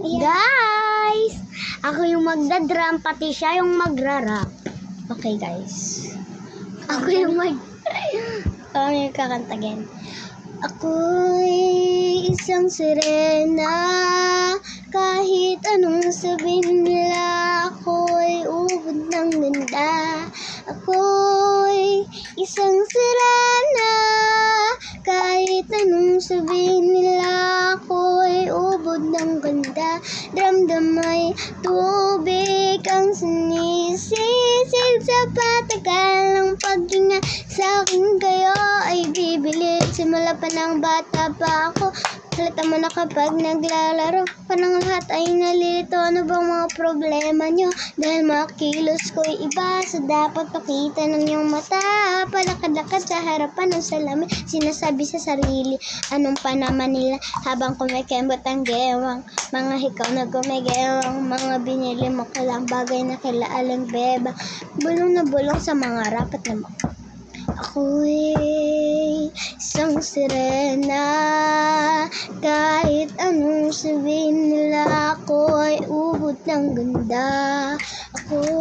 Guys, ako yung magdadrum, pati siya yung magrarap. Okay, guys. Ako yung Ako yung kakantagin. Ako'y isang sirena, kahit anong sabihin nila, ako'y ubod ng ganda. Ako'y isang sirena, kahit anong sabihin nila, ako'y ubod ng ganda. Damdam ay tubig ang sinisisig sa patagal ng paghinga. Sa akin kayo ay bibili. Simula pa ng bata pa ako, halata mo na kapag naglalaro. Parang lahat ay nalilito. Ano bang mga problema nyo? Dahil mga kilos ko'y iba, so dapat pakita ng iyong mata. Palakad-lakad sa harapan ng salamin, sinasabi sa sarili anong pa naman nila habang kumikembot ang gewang. Mga hikaw na gumigewang, mga binili mo kalang bagay na kila Aling Beba. Bulong na bulong sa mga rapat na ako'y isang sirena, kahit anong sabihin nila, ako'y ubod ng ganda. Ako